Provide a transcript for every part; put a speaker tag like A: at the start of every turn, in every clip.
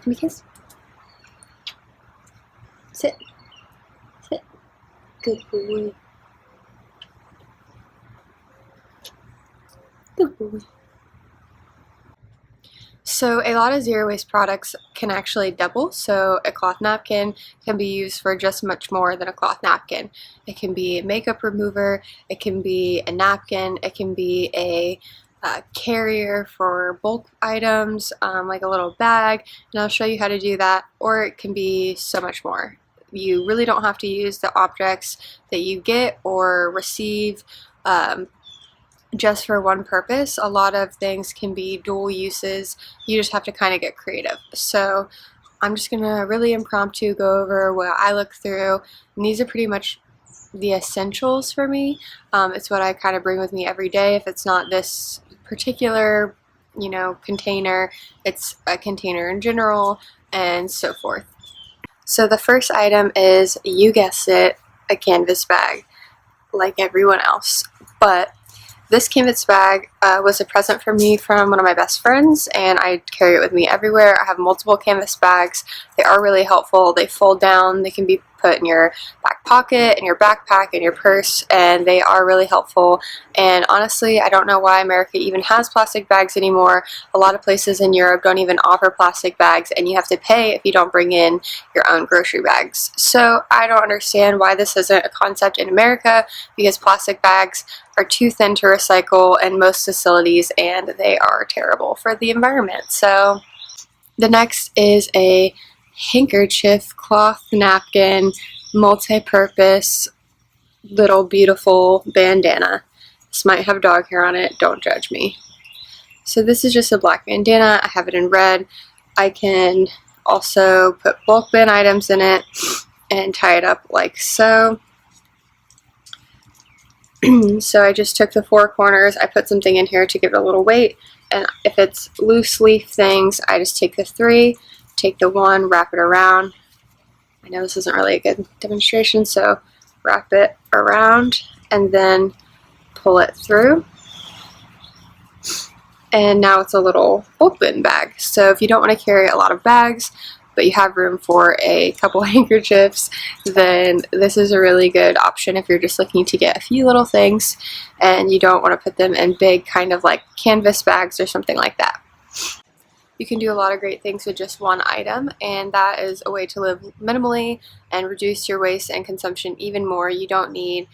A: Give me a kiss. Sit. Sit. Good boy. Good boy. So a lot of zero waste products can actually double. So a cloth napkin can be used for just much more than a cloth napkin. It can be a makeup remover, it can be a napkin, it can be a carrier for bulk items, like a little bag, and I'll show you how to do that, or it can be so much more. You really don't have to use the objects that you get or receive just for one purpose. A lot of things can be dual uses. You just have to kind of get creative. So I'm just gonna really impromptu go over what I look through, and these are pretty much the essentials for me. It's what I kind of bring with me every day. If it's not this particular, you know, container, it's a container in general, and so forth. So the first item is, you guessed it, a canvas bag, like everyone else. But this canvas bag was a present for me from one of my best friends, and I carry it with me everywhere. I have multiple canvas bags. They are really helpful. They fold down. They can be put in your back pocket, in your backpack, in your purse, and they are really helpful. And honestly, I don't know why America even has plastic bags anymore. A lot of places in Europe don't even offer plastic bags, and you have to pay if you don't bring in your own grocery bags. So I don't understand why this isn't a concept in America, because plastic bags are too thin to recycle in most facilities, and they are terrible for the environment. So the next is a handkerchief, cloth napkin, multi-purpose little beautiful bandana. This might have dog hair on it, don't judge me. So this is just a black bandana. I have it in red. I can also put bulk bin items in it and tie it up like so. So I just took the four corners, I put something in here to give it a little weight, and if it's loose leaf things, I just take the three, take the one, wrap it around. I know this isn't really a good demonstration, so wrap it around and then pull it through. And now it's a little bulk bin bag. So if you don't want to carry a lot of bags, but you have room for a couple handkerchiefs, then this is a really good option if you're just looking to get a few little things and you don't want to put them in big kind of like canvas bags or something like that. You can do a lot of great things with just one item, and that is a way to live minimally and reduce your waste and consumption even more. You don't need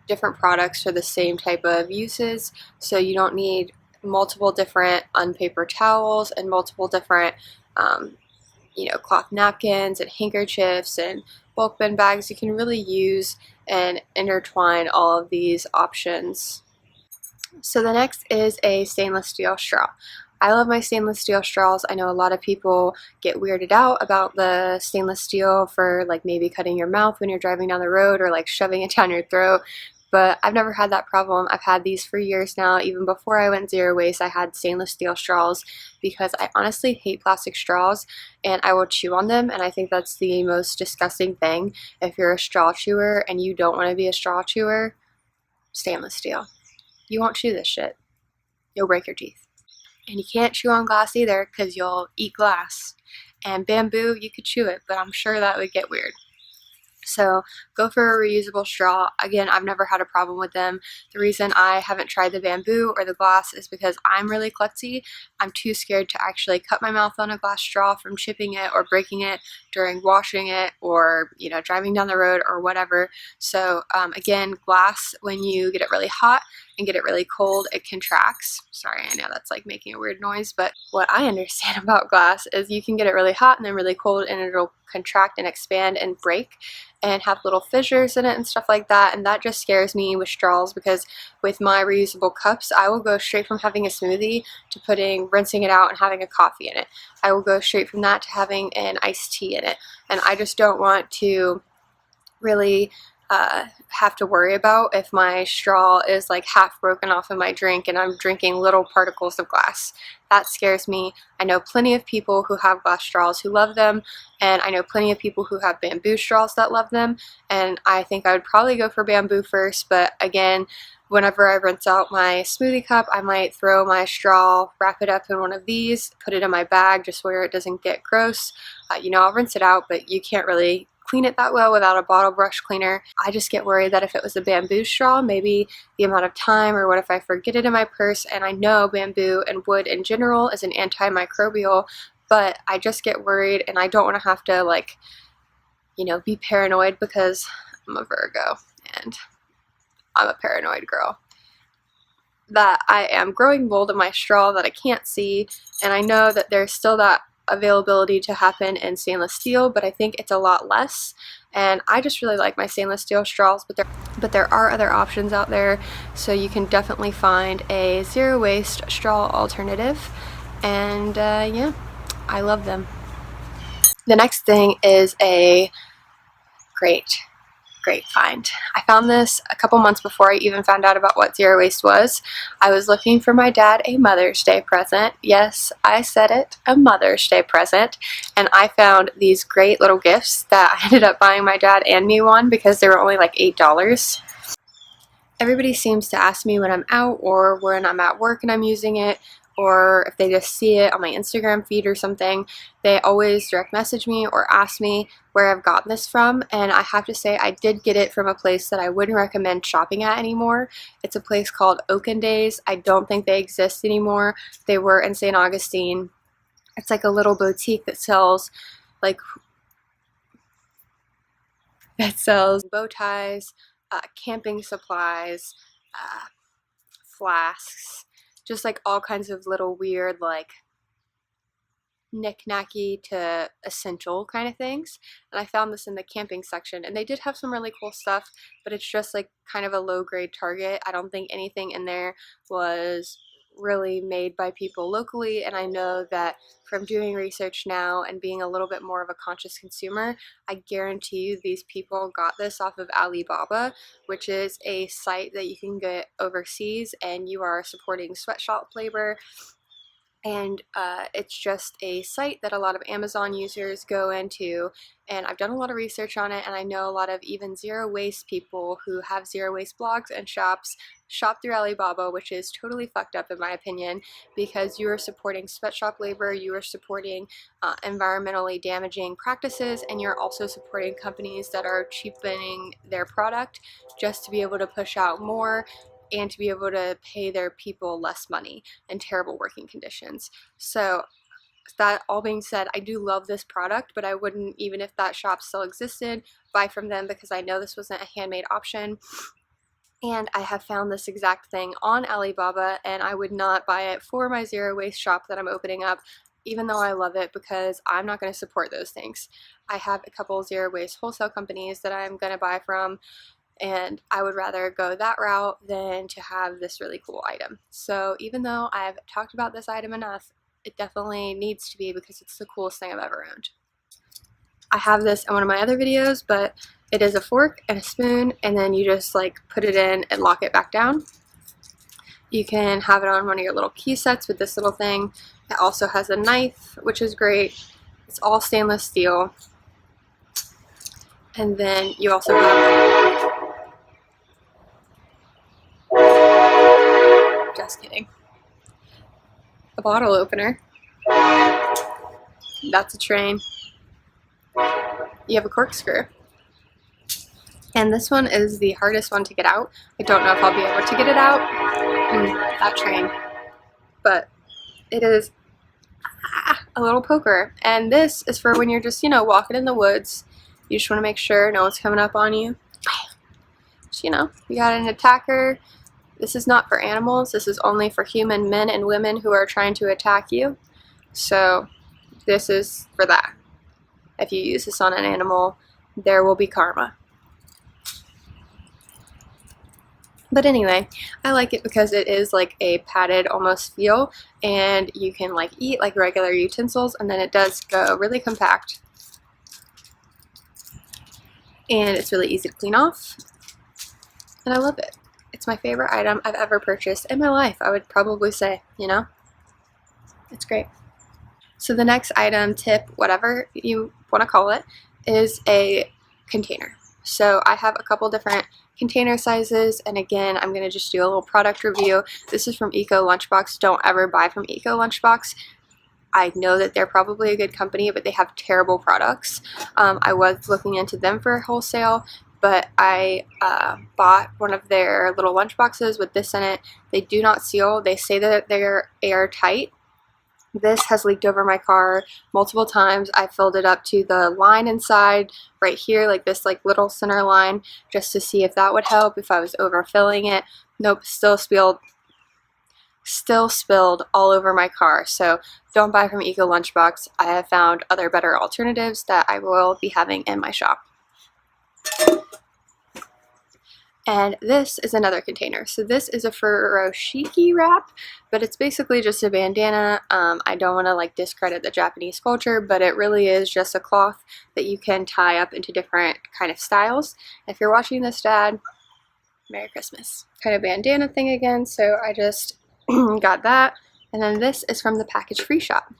A: different products for the same type of uses, so you don't need multiple different unpaper towels and multiple different you know, cloth napkins and handkerchiefs and bulk bin bags. You can really use and intertwine all of these options. So the next is a stainless steel straw. I love my stainless steel straws. I know a lot of people get weirded out about the stainless steel for like maybe cutting your mouth when you're driving down the road or like shoving it down your throat. But I've never had that problem. I've had these for years now. Even before I went zero waste, I had stainless steel straws because I honestly hate plastic straws and I will chew on them, and I think that's the most disgusting thing. If you're a straw chewer and you don't want to be a straw chewer, stainless steel. You won't chew this shit. You'll break your teeth. And you can't chew on glass either because you'll eat glass. And bamboo, you could chew it, but I'm sure that would get weird. So go for a reusable straw. Again, I've never had a problem with them. The reason I haven't tried the bamboo or the glass is because I'm really klutzy. I'm too scared to actually cut my mouth on a glass straw from chipping it or breaking it during washing it or, you know, driving down the road or whatever. So again, glass, when you get it really hot and get it really cold, it contracts. Sorry, I know that's like making a weird noise, but what I understand about glass is you can get it really hot and then really cold and it'll contract and expand and break and have little fissures in it and stuff like that, and that just scares me with straws because with my reusable cups, I will go straight from having a smoothie to rinsing it out and having a coffee in it. I will go straight from that to having an iced tea in it, and I just don't want to really have to worry about if my straw is like half broken off of my drink and I'm drinking little particles of glass. That scares me. I know plenty of people who have glass straws who love them, and I know plenty of people who have bamboo straws that love them, and I think I would probably go for bamboo first, but again, whenever I rinse out my smoothie cup, I might throw my straw, wrap it up in one of these, put it in my bag just where it doesn't get gross. You know, I'll rinse it out, but you can't really clean it that well without a bottle brush cleaner. I just get worried that if it was a bamboo straw, maybe the amount of time, or what if I forget it in my purse, and I know bamboo and wood in general is an antimicrobial, but I just get worried, and I don't want to have to, like, you know, be paranoid because I'm a Virgo and I'm a paranoid girl, that I am growing mold in my straw that I can't see, and I know that there's still that availability to happen in stainless steel, but I think it's a lot less, and I just really like my stainless steel straws, but there are other options out there, so you can definitely find a zero waste straw alternative, and yeah, I love them. The next thing is a great find. I found this a couple months before I even found out about what zero waste was. I was looking for my dad a Mother's Day present. Yes, I said it, a Mother's Day present. And I found these great little gifts that I ended up buying my dad and me one because they were only like $8. Everybody seems to ask me when I'm out or when I'm at work and I'm using it, or if they just see it on my Instagram feed or something, they always direct message me or ask me where I've gotten this from, and I have to say I did get it from a place that I wouldn't recommend shopping at anymore. It's a place called Oaken Days. I don't think they exist anymore. They were in St. Augustine. It's like a little boutique that sells bow ties, camping supplies, flasks, just like all kinds of little weird, like, knick-knacky to essential kind of things. And I found this in the camping section, and they did have some really cool stuff, but it's just like kind of a low-grade Target. I don't think anything in there was really made by people locally, and I know that from doing research now and being a little bit more of a conscious consumer, I guarantee you these people got this off of Alibaba, which is a site that you can get overseas, and you are supporting sweatshop labor. And it's just a site that a lot of Amazon users go into, and I've done a lot of research on it, and I know a lot of even zero waste people who have zero waste blogs and shops shop through Alibaba, which is totally fucked up in my opinion, because you are supporting sweatshop labor, you are supporting environmentally damaging practices, and you're also supporting companies that are cheapening their product just to be able to push out more and to be able to pay their people less money and terrible working conditions. So that all being said, I do love this product, but I wouldn't, even if that shop still existed, buy from them because I know this wasn't a handmade option. And I have found this exact thing on Alibaba, and I would not buy it for my zero waste shop that I'm opening up, even though I love it, because I'm not going to support those things. I have a couple zero waste wholesale companies that I'm going to buy from, and I would rather go that route than to have this really cool item. So even though I've talked about this item enough, it definitely needs to be because it's the coolest thing I've ever owned. I have this in one of my other videos, but it is a fork and a spoon, and then you just like put it in and lock it back down. You can have it on one of your little key sets with this little thing. It also has a knife, which is great. It's all stainless steel. And then you also have, just kidding, a bottle opener. That's a train. You have a corkscrew. And this one is the hardest one to get out. I don't know if I'll be able to get it out. That train. But it is a little poker. And this is for when you're just, you know, walking in the woods. You just want to make sure no one's coming up on you. So, you know, you got an attacker. This is not for animals. This is only for human men and women who are trying to attack you. So this is for that. If you use this on an animal, there will be karma. But anyway, I like it because it is like a padded almost feel, and you can like eat like regular utensils, and then it does go really compact. and it's really easy to clean off, and I love it. It's my favorite item I've ever purchased in my life, I would probably say, you know? It's great. So the next item, tip, whatever you want to call it, is a container. So I have a couple different container sizes, and again, I'm going to just do a little product review. This is from ECOLUNCHBOX. Don't ever buy from ECOLUNCHBOX. I know that they're probably a good company, but they have terrible products. I was looking into them for wholesale, but I bought one of their little lunch boxes with this in it. They do not seal. They say that they're airtight. This has leaked over my car multiple times. I filled it up to the line inside right here, like this like little center line, just to see if that would help if I was overfilling it. Nope, still spilled all over my car. So don't buy from ECOLUNCHBOX. I have found other better alternatives that I will be having in my shop. And this is another container. So this is a furoshiki wrap, but it's basically just a bandana. I don't want to like discredit the Japanese culture, but it really is just a cloth that you can tie up into different kind of styles. If you're watching this, Dad, Merry Christmas. Kind of bandana thing again, so I just got that. And then this is from the Package Free shop,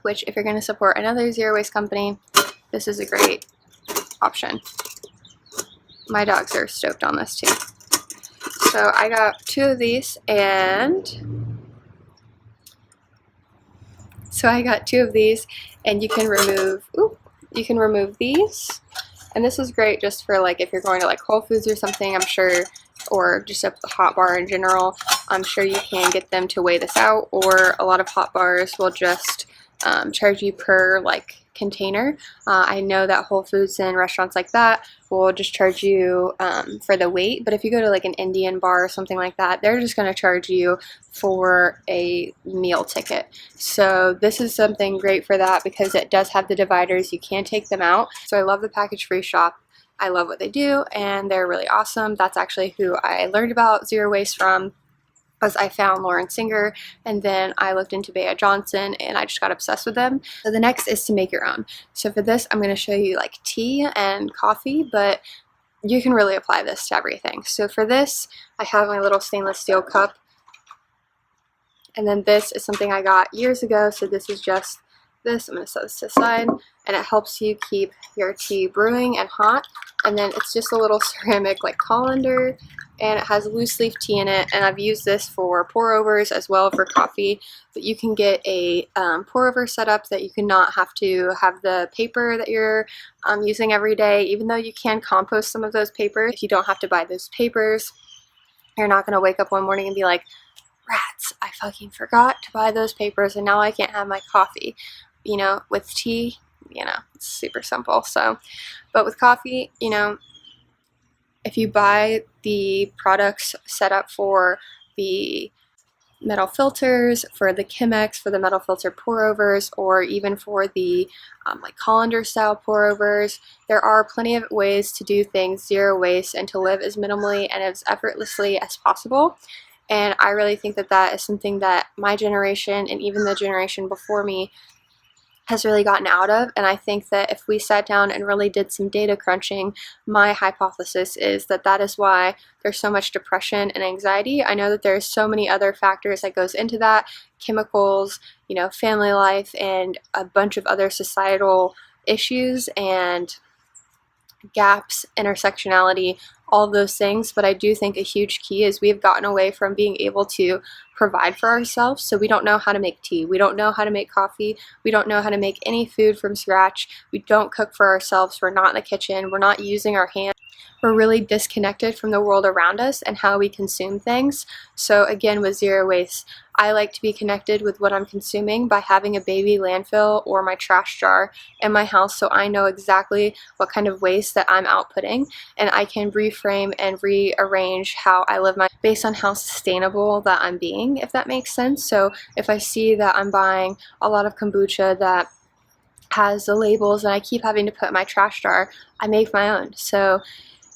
A: which if you're going to support another zero waste company, this is a great option. My dogs are stoked on this too. So I got 2 of these, and you can remove these, and this is great just for like if you're going to like Whole Foods or something, I'm sure, or just a hot bar in general. I'm sure you can get them to weigh this out, or a lot of hot bars will just charge you per like container. I know that Whole Foods and restaurants like that will just charge you for the weight, but if you go to like an Indian bar or something like that, they're just going to charge you for a meal ticket. So this is something great for that because it does have the dividers. You can take them out. So I love the Package Free shop. I love what they do, and they're really awesome. That's actually who I learned about zero waste from, as I found Lauren Singer, and then I looked into Bea Johnson, and I just got obsessed with them. So the next is to make your own. So for this, I'm going to show you like tea and coffee, but you can really apply this to everything. So for this, I have my little stainless steel cup, and then this is something I got years ago. So this is just this. I'm going to set this aside, and it helps you keep your tea brewing and hot. And then it's just a little ceramic like colander, and it has loose leaf tea in it, and I've used this for pour overs as well for coffee. But you can get a pour over setup that you cannot have to have the paper that you're using every day, even though you can compost some of those papers. If you don't have to buy those papers, you're not going to wake up one morning and be like, rats, I fucking forgot to buy those papers and now I can't have my coffee. You know, with tea, you know, it's super simple. So, but with coffee, you know, if you buy the products set up for the metal filters, for the Chemex, for the metal filter pour overs, or even for the like colander style pour overs, there are plenty of ways to do things zero waste and to live as minimally and as effortlessly as possible. And I really think that that is something that my generation and even the generation before me has really gotten out of. And I think that if we sat down and really did some data crunching, my hypothesis is that that is why there's so much depression and anxiety. I know that there's so many other factors that goes into that, chemicals, you know, family life, and a bunch of other societal issues and gaps, intersectionality, all of those things. But I do think a huge key is we've gotten away from being able to provide for ourselves. So we don't know how to make tea, we don't know how to make coffee, we don't know how to make any food from scratch, we don't cook for ourselves, we're not in the kitchen, we're not using our hands. We're really disconnected from the world around us and how we consume things. So again, with zero waste, I like to be connected with what I'm consuming by having a baby landfill or my trash jar in my house, so I know exactly what kind of waste that I'm outputting, and I can reframe and rearrange how I live my based on how sustainable that I'm being, if that makes sense. So if I see that I'm buying a lot of kombucha that has the labels and I keep having to put in my trash jar, I make my own. So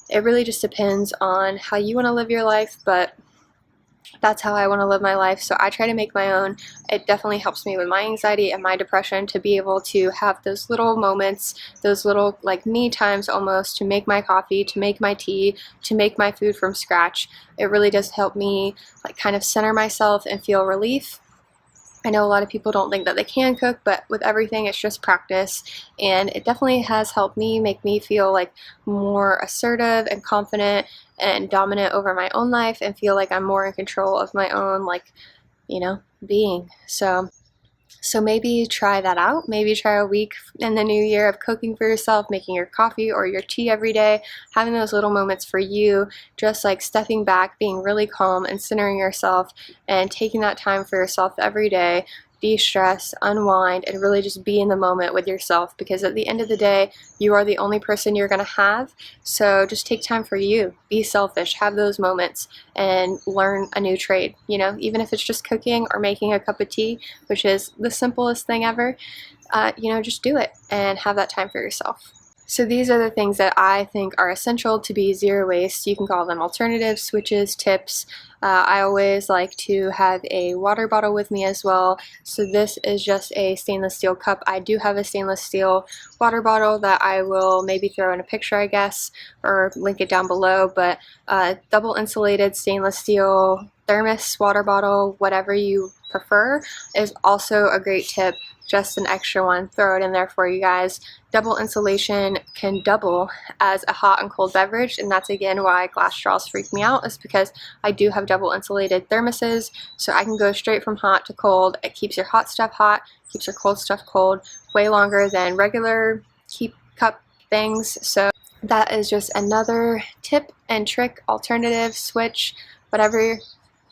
A: it really just depends on how you want to live your life, but that's how I want to live my life. So I try to make my own. It definitely helps me with my anxiety and my depression to be able to have those little moments, those little like me times almost, to make my coffee, to make my tea, to make my food from scratch. It really does help me like kind of center myself and feel relief. I know a lot of people don't think that they can cook, but with everything it's just practice, and it definitely has helped me make me feel like more assertive and confident and dominant over my own life, and feel like I'm more in control of my own, like, you know, being. So maybe try that out. Maybe try a week in the new year of cooking for yourself, making your coffee or your tea every day, having those little moments for you, just like stepping back, being really calm and centering yourself and taking that time for yourself every day. De-stress, unwind, and really just be in the moment with yourself, because at the end of the day, you are the only person you're going to have. So just take time for you. Be selfish. Have those moments and learn a new trade. You know, even if it's just cooking or making a cup of tea, which is the simplest thing ever, you know, just do it and have that time for yourself. So these are the things that I think are essential to be zero waste. You can call them alternatives, switches, tips. I always like to have a water bottle with me as well. So this is just a stainless steel cup. I do have a stainless steel water bottle that I will maybe throw in a picture, I guess, or link it down below. But double insulated stainless steel thermos water bottle, whatever you prefer, is also a great tip. Just an extra one, throw it in there for you guys. Double insulation can double as a hot and cold beverage, and that's again why glass straws freak me out, is because I do have double insulated thermoses, so I can go straight from hot to cold. It keeps your hot stuff hot, keeps your cold stuff cold way longer than regular keep cup things. So that is just another tip and trick, alternative, switch, whatever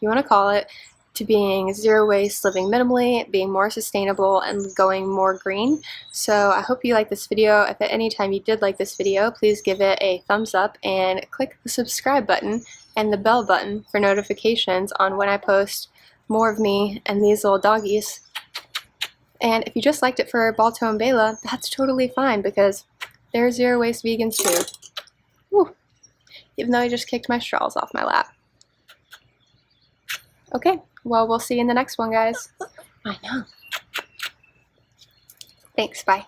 A: you want to call it, to being zero waste, living minimally, being more sustainable, and going more green. So I hope you like this video. If at any time you did like this video, please give it a thumbs up and click the subscribe button and the bell button for notifications on when I post more of me and these little doggies. And if you just liked it for Balto and Bela, that's totally fine, because they're zero waste vegans too. Woo. Even though I just kicked my straws off my lap. Okay, well, we'll see you in the next one, guys. I know. Thanks, bye.